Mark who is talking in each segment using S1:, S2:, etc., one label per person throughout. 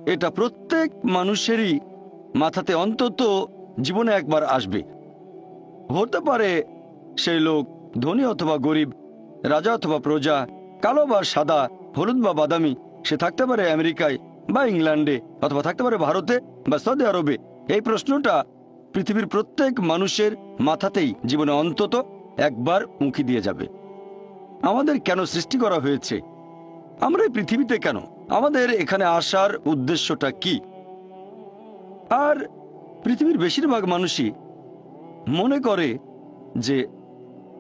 S1: এটা প্রত্যেক মানুষেরই মাথাতে অন্তত জীবনে একবার আসবে। হতে পারে সেই লোক ধনী অথবা গরিব, রাজা অথবা প্রজা, কালো বা সাদা, হলুদ বা বাদামি। সে থাকতে পারে আমেরিকায় বা ইংল্যান্ডে, অথবা থাকতে পারে ভারতে বা সৌদি আরবে। এই প্রশ্নটা পৃথিবীর প্রত্যেক মানুষের মাথাতেই জীবনে অন্তত একবার উঁকি দিয়ে যাবে। আমাদের কেন সৃষ্টি করা হয়েছে? আমরা এই পৃথিবীতে কেন? আমাদের এখানে আসার উদ্দেশ্যটা কি? আর পৃথিবীর বেশিরভাগ মানুষই মনে করে যে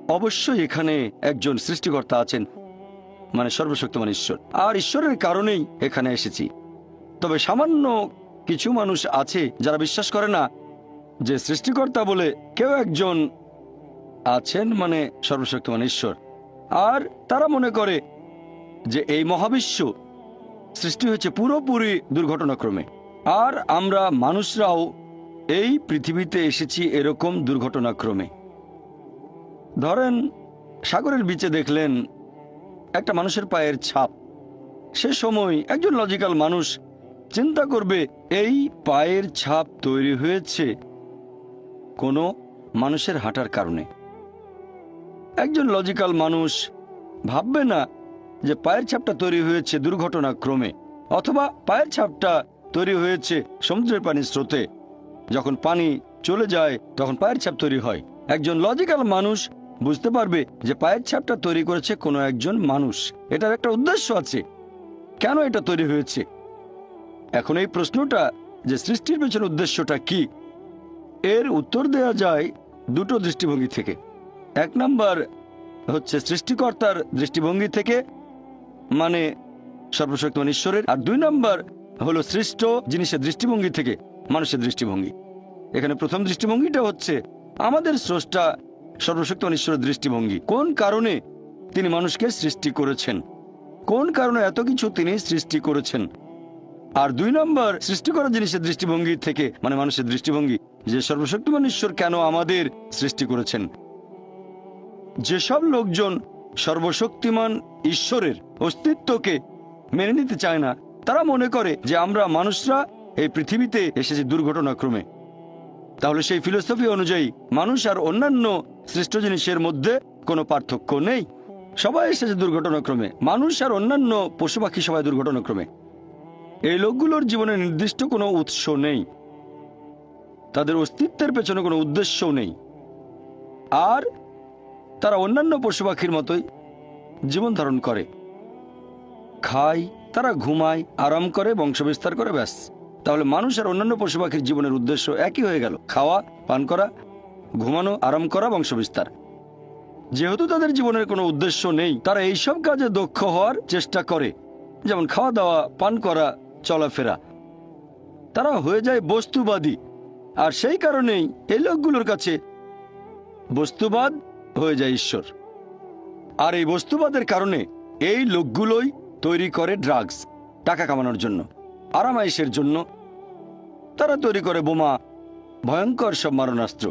S1: অবশ্যই এখানে একজন সৃষ্টিকর্তা আছেন, মানে সর্বশক্তিমান ঈশ্বর, আর ঈশ্বরের কারণেই এখানে এসেছি। তবে সামান্য কিছু মানুষ আছে যারা বিশ্বাস করে না যে সৃষ্টিকর্তা বলে কেউ একজন আছেন, মানে সর্বশক্তিমান ঈশ্বর। আর তারা মনে করে যে এই মহাবিশ্ব সৃষ্টি হয়েছে পুরোপুরি দুর্ঘটনাক্রমে, আর আমরা মানুষরাও এই পৃথিবীতে এসেছি এরকম দুর্ঘটনাক্রমে। ধরেন সাগরের বিচে দেখলেন একটা মানুষের পায়ের ছাপ। সে সময় একজন লজিক্যাল মানুষ চিন্তা করবে এই পায়ের ছাপ তৈরি হয়েছে কোনো মানুষের হাঁটার কারণে। একজন লজিক্যাল মানুষ ভাববে না যে পায়ের ছাপটা তৈরি হয়েছে দুর্ঘটনাক্রমে, অথবা পায়ের ছাপটা তৈরি হয়েছে সমুদ্রের পানির স্রোতে। যখন পানি চলে যায় তখন পায়ের ছাপ তৈরি হয়। একজন লজিক্যাল মানুষ বুঝতে পারবে যে পায়ের ছাপটা তৈরি করেছে কোনো একজন মানুষ। এটার একটা উদ্দেশ্য আছে, কেন এটা তৈরি হয়েছে। এখন এই প্রশ্নটা যে সৃষ্টির পেছনে উদ্দেশ্যটা কি, এর উত্তর দেয়া যায় দুটো দৃষ্টিভঙ্গি থেকে। এক নাম্বার হচ্ছে সৃষ্টিকর্তার দৃষ্টিভঙ্গি থেকে, মানে সর্বশক্তিমান ঈশ্বরের। আর দুই নাম্বার হলো সৃষ্ট জিনিসের দৃষ্টিভঙ্গি থেকে, মানুষের দৃষ্টিভঙ্গি। এখানে প্রথম দৃষ্টিভঙ্গিটা হচ্ছে আমাদের স্রষ্টা সর্বশক্তিমান ঈশ্বরের দৃষ্টিভঙ্গি। কোন কারণে তিনি মানুষকে সৃষ্টি করেছেন, কোন কারণে এত কিছু তিনি সৃষ্টি করেছেন। আর দুই নম্বর সৃষ্টি করা জিনিসের দৃষ্টিভঙ্গি থেকে, মানে মানুষের দৃষ্টিভঙ্গি, যে সর্বশক্তিমান ঈশ্বর কেন আমাদের সৃষ্টি করেছেন। যেসব লোকজন সর্বশক্তিমান ঈশ্বরের অস্তিত্বকে মেনে নিতে চায় না, তারা মনে করে যে আমরা মানুষরা এই পৃথিবীতে এসেছি দুর্ঘটনাক্রমে। তাহলে সেই ফিলোসফি অনুযায়ী মানুষ আর অন্যান্য সৃষ্ট জিনিসের মধ্যে কোনো পার্থক্য নেই, সবাই এসেছে দুর্ঘটনাক্রমে। মানুষ আর অন্যান্য পশু পাখি সবাই দুর্ঘটনাক্রমে। এই লোকগুলোর জীবনে নির্দিষ্ট কোনো উৎস নেই, তাদের অস্তিত্বের পেছনে কোনো উদ্দেশ্যও নেই, আর তারা অন্যান্য পশু পাখির মতোই জীবন ধারণ করে, খায়, তারা ঘুমায়, আরাম করে, বংশবিস্তার করে, ব্যাস। তাহলে মানুষ আর অন্যান্য পশু পাখির জীবনের উদ্দেশ্য একই হয়ে গেল, খাওয়া, পান করা, ঘুমানো, আরাম করা, বংশবিস্তার। যেহেতু তাদের জীবনের কোনো উদ্দেশ্য নেই, তারা এইসব কাজে দক্ষ হওয়ার চেষ্টা করে, যেমন খাওয়া দাওয়া, পান করা, চলাফেরা। তারা হয়ে যায় বস্তুবাদী। আর সেই কারণেই এই লোকগুলোর কাছে বস্তুবাদ হয়ে যায় ঈশ্বর। আর এই বস্তুবাদের কারণে এই লোকগুলোই তৈরি করে ড্রাগস, টাকা কামানোর জন্য, আরামাইশের জন্য। তারা তৈরি করে বোমা, ভয়ঙ্কর সব মারণাস্ত্র,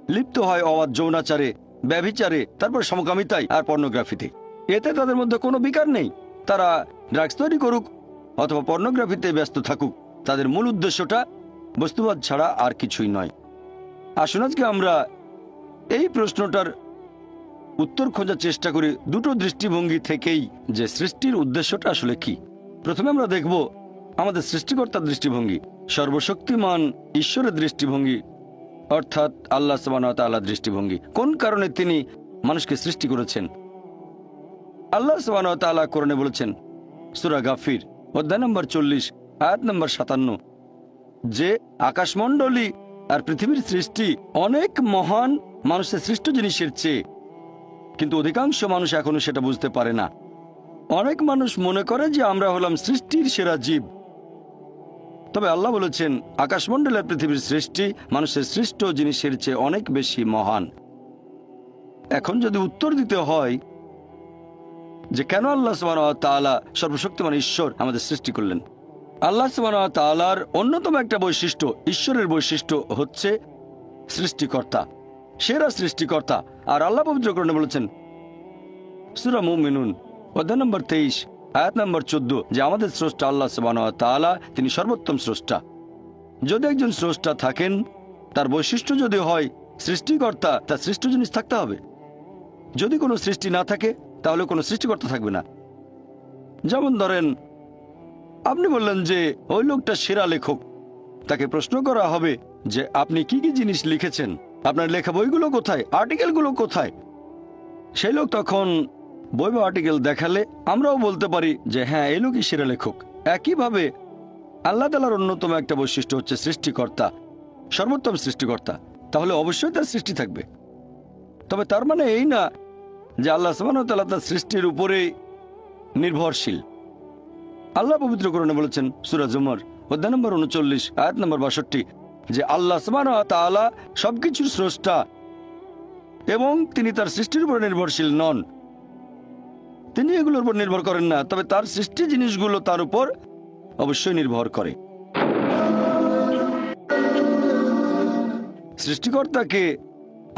S1: লিপ্ত হয় অবাধ যৌনাচারে, ব্যভিচারে, তারপর সমকামিতায় আর পর্নোগ্রাফিতে। এতে তাদের মধ্যে কোনো বিকার নেই। তারা ড্রাগস তৈরি করুক অথবা পর্নোগ্রাফিতে ব্যস্ত থাকুক, তাদের মূল উদ্দেশ্যটা বস্তুবাদ ছাড়া আর কিছুই নয়। আসুন আজকে আমরা এই প্রশ্নটার উত্তর খোঁজার চেষ্টা করি দুটো দৃষ্টিভঙ্গি থেকেই, যে সৃষ্টির উদ্দেশ্যটা আসলে কি। প্রথমে আমরা দেখব আমাদের সৃষ্টিকর্তার দৃষ্টিভঙ্গি, সর্বশক্তিমান ঈশ্বরের দৃষ্টিভঙ্গি, অর্থাৎ আল্লাহ সুবহানাহু ওয়া তাআলার দৃষ্টিভঙ্গি। কোন কারণে তিনি মানুষকে সৃষ্টি করেছেন। আল্লাহ সুবহানাহু ওয়া তাআলা কোরআনে বলেছেন, সূরা গাফির অধ্যায় নম্বর 40 আয়াত নম্বর 57, যে আকাশমণ্ডলী আর পৃথিবীর সৃষ্টি অনেক মহান মানুষের সৃষ্ট জিনিসের চেয়ে, কিন্তু অধিকাংশ মানুষ এখনো সেটা বুঝতে পারে না। অনেক মানুষ মনে করে যে আমরা হলাম সৃষ্টির সেরা জীব, তবে আল্লাহ বলেছেন আকাশমণ্ডলের পৃথিবীর সৃষ্টি মানুষের সৃষ্ট জিনিসের চেয়ে অনেক বেশি মহান। এখন যদি উত্তর দিতে হয় যে কেন আল্লাহ সুবহানাহু ওয়া তাআলা সর্বশক্তিমান ঈশ্বর আমাদের সৃষ্টি করলেন, আল্লাহ সুবহানাহু ওয়া তাআলার অন্যতম একটা বৈশিষ্ট্য, ঈশ্বরের বৈশিষ্ট্য হচ্ছে সৃষ্টিকর্তা, সেরা সৃষ্টিকর্তা। আর আল্লাহ পবিত্র কোরআনে বলেছেন, সূরা মুমিনুন অধ্যায় নম্বর 23 আয়াত নম্বর 14, যে আমাদের স্রষ্টা আল্লাহ সুবহানাহু ওয়া তাআলা, তিনি সর্বোত্তম স্রষ্টা। যদি একজন স্রষ্টা থাকেন, তার বৈশিষ্ট্য যদি হয় সৃষ্টিকর্তা, তার সৃষ্ট জিনিস থাকতে হবে। যদি কোনো সৃষ্টি না থাকে, তাহলে কোনো সৃষ্টিকর্তা থাকবে না। যেমন ধরেন, আপনি বললেন যে ওই লোকটা সেরা লেখক, তাকে প্রশ্ন করা হবে যে আপনি কি কি জিনিস লিখেছেন, আপনার লেখা বইগুলো কোথায়, আর্টিকেলগুলো কোথায়। সেই লোক তখন বই বা আর্টিকেল দেখালে আমরাও বলতে পারি যে হ্যাঁ, এই লোকই সেরা লেখক। একইভাবে আল্লাহ তাআলার অন্যতম একটা বৈশিষ্ট্য হচ্ছে সৃষ্টিকর্তা, সর্বোত্তম সৃষ্টিকর্তা। তাহলে অবশ্যই তার সৃষ্টি থাকবে। তবে তার মানে এই না যে আল্লাহ সুবহানাহু ওয়া তাআলা তার সৃষ্টির উপরেই নির্ভরশীল। আল্লাহ পবিত্র কোরআনে বলেছেন সূরা জুমার অধ্যায় নম্বর ৩৯ আয়াত নম্বর ৬২, যে আল্লাহ সুবহানাহু ওয়া তাআলা সবকিছুর স্রষ্টা এবং তিনি তার সৃষ্টির উপর নির্ভরশীল নন। তিনি এগুলোর উপর নির্ভর করেন না, তবে তার সৃষ্টি জিনিসগুলো তার উপর অবশ্যই নির্ভর করে। সৃষ্টিকর্তাকে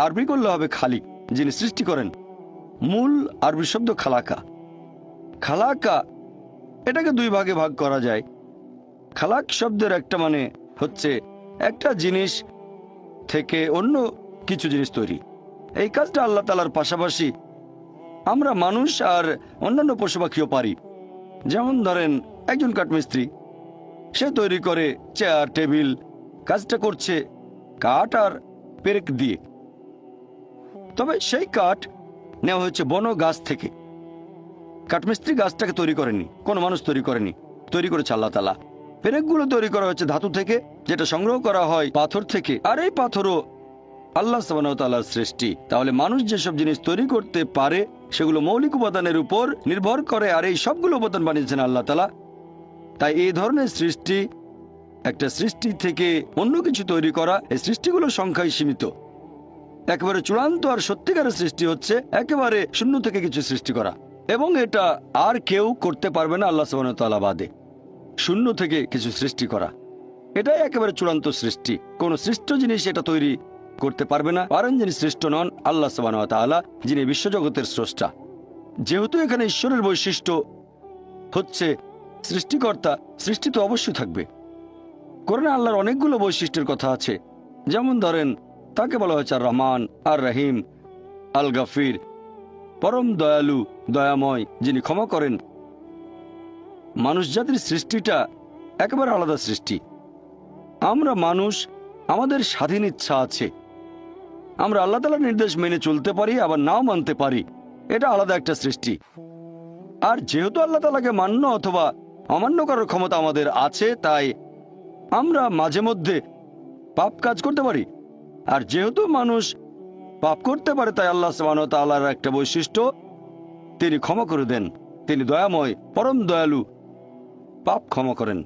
S1: আরবি করলে হবে খালিক, যিনি সৃষ্টি করেন। মূল আরবি শব্দ খালাকা। খালাকা এটাকে দুই ভাগে ভাগ করা যায়। খালাক শব্দের একটা মানে হচ্ছে একটা জিনিস থেকে অন্য কিছু জিনিস তৈরি। এই কাজটা আল্লাহ তাআলার পাশাপাশি আমরা মানুষ আর অন্যান্য পশু পাখিও পারি। যেমন ধরেন, একজন কাঠমিস্ত্রি, সে তৈরি করে চেয়ার টেবিল, কাজটা করছে কাঠ আর পেরেক দিয়ে। তবে সেই কাঠ নেওয়া হয়েছে বন গাছ থেকে। কাঠমিস্ত্রি গাছটাকে তৈরি করেনি, কোনো মানুষ তৈরি করেনি, তৈরি করেছে আল্লাহ তাআলা। পেরেকগুলো তৈরি করা হয়েছে ধাতু থেকে, যেটা সংগ্রহ করা হয় পাথর থেকে, আর এই পাথরও আল্লাহ সুবহানাহু ওয়া তাআলার সৃষ্টি। তাহলে মানুষ যেসব জিনিস তৈরি করতে পারে সেগুলো মৌলিক উপাদানের উপর নির্ভর করে, আর এই সবগুলো উপাদান বানিয়েছেন আল্লাহ তাআলা। তাই এই ধরনের সৃষ্টি, একটা সৃষ্টি থেকে অন্য কিছু তৈরি করা, এই সৃষ্টিগুলোর সংখ্যাই সীমিত। একেবারে চূড়ান্ত আর সত্যিকারের সৃষ্টি হচ্ছে একেবারে শূন্য থেকে কিছু সৃষ্টি করা, এবং এটা আর কেউ করতে পারবে না আল্লাহ সুবহানাহু ওয়া তাআলা বাদে। শূন্য থেকে কিছু সৃষ্টি করা, এটাই একেবারে চূড়ান্ত সৃষ্টি। কোন সৃষ্ট জিনিস এটা তৈরি করতে পারবে না, পারেন যিনি সৃষ্ট নন আল্লাহ সুবহানাহু ওয়া তাআলা, যিনি বিশ্বজগতের স্রষ্টা। যেহেতু এখানে ঈশ্বরের বৈশিষ্ট্য হচ্ছে সৃষ্টিকর্তা, সৃষ্টি তো অবশ্যই থাকবে। কোরআনে আল্লাহর অনেকগুলো বৈশিষ্ট্যের কথা আছে। যেমন ধরেন, তাকে বলা হয়েছে আর রহমান, আর রহিম, আল গাফির, পরম দয়ালু, দয়াময়, যিনি ক্ষমা করেন। মানুষ জাতির সৃষ্টিটা একেবারে আলাদা সৃষ্টি। আমরা মানুষ, আমাদের স্বাধীন ইচ্ছা আছে। আমরা আল্লাহ তাআলার নির্দেশ মেনে চলতে পারি, আবার নাও মানতে পারি। এটা আলাদা একটা সৃষ্টি। আর যেহেতু আল্লাহ তাআলাকে মান্য অথবা অমান্য করার ক্ষমতা আমাদের আছে, তাই আমরা মাঝে মধ্যে পাপ কাজ করতে পারি। আর যেহেতু মানুষ পাপ করতে পারে, তাই আল্লাহ সুবহানাহু ওয়া তাআলার একটা বৈশিষ্ট্য, তিনি ক্ষমা করে দেন। তিনি দয়াময়, পরম দয়ালু, পাপ ক্ষমা করেন।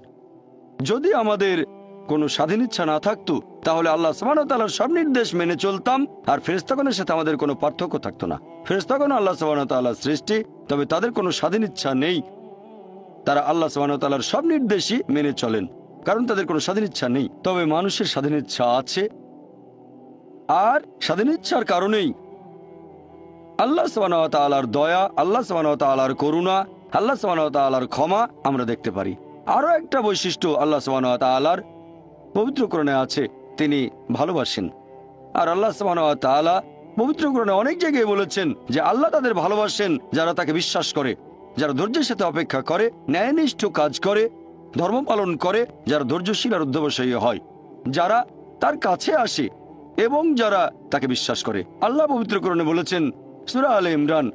S1: যদি আমাদের কোনো স্বাধীন ইচ্ছা না থাকতো, তাহলে আল্লাহ সুবহানাহু ওয়া তাআলার সব নির্দেশ মেনে চলতাম, আর ফেরেশতাগণের সাথে আমাদের কোনো পার্থক্য থাকতো না। ফেরেশতাগণ আল্লাহ সুবহানাহু ওয়া তাআলার সৃষ্টি, তবে তাদের কোনো স্বাধীন ইচ্ছা নেই। তারা আল্লাহ সুবহানাহু ওয়া তাআলার সব নির্দেশই মেনে চলেন, কারণ তাদের কোনো স্বাধীন ইচ্ছা নেই। তবে মানুষের স্বাধীন ইচ্ছা আছে, আর স্বাধীন ইচ্ছার কারণেই আল্লাহ সুবহানাহু ওয়া তাআলার দয়া, আল্লাহ সুবহানাহু ওয়া তাআলার করুণা, আল্লাহ সুবহানাহু ওয়া তাআলার ক্ষমা আমরা দেখতে পারি। আরও একটা বৈশিষ্ট্য আল্লাহ সুবহানাহু ওয়া তাআলার পবিত্র কোরআনে আছে, তিনি ভালোবাসেন। আর আল্লাহ সুবহানাহু ওয়া তাআলা পবিত্র কোরআনে অনেক জায়গায় বলেছেন যে আল্লাহ তাদের ভালোবাসেন যারা তাকে বিশ্বাস করে, যারা ধৈর্যের সাথে অপেক্ষা করে, ন্যায়নিষ্ঠ কাজ করে, ধর্ম পালন করে, যারা ধৈর্যশীল আর অধ্যবসায়ী হয়, যারা তার কাছে আসে এবং যারা তাকে বিশ্বাস করে। আল্লাহ পবিত্র কোরআনে বলেছেন সূরা আলে ইমরান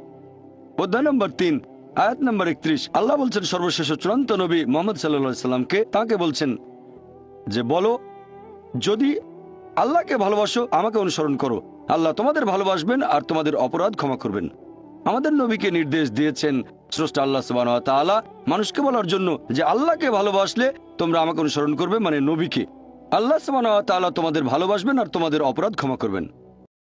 S1: অধ্যায় নম্বর ৩ আয়াত নম্বর ৩১, আল্লাহ বলছেন সর্বশেষ চূড়ান্ত নবী মুহাম্মদ সাল্লাল্লাহু আলাইহি সাল্লামকে, তাকে বলছেন যে বলো, যদি আল্লাহকে ভালোবাসো আমাকে অনুসরণ করো, আল্লাহ তোমাদের ভালোবাসবেন আর তোমাদের অপরাধ ক্ষমা করবেন। আমাদের নবীকে নির্দেশ দিয়েছেন স্রষ্টা আল্লাহ সুবহানাহু ওয়া তাআলা মানুষকে বলার জন্য যে আল্লাহকে ভালোবাসলে তোমরা আমাকে অনুসরণ করবে, মানে নবীকে। আল্লাহ সুবহানাহু ওয়া তাআলা তোমাদের ভালোবাসবেন আর তোমাদের অপরাধ ক্ষমা করবেন।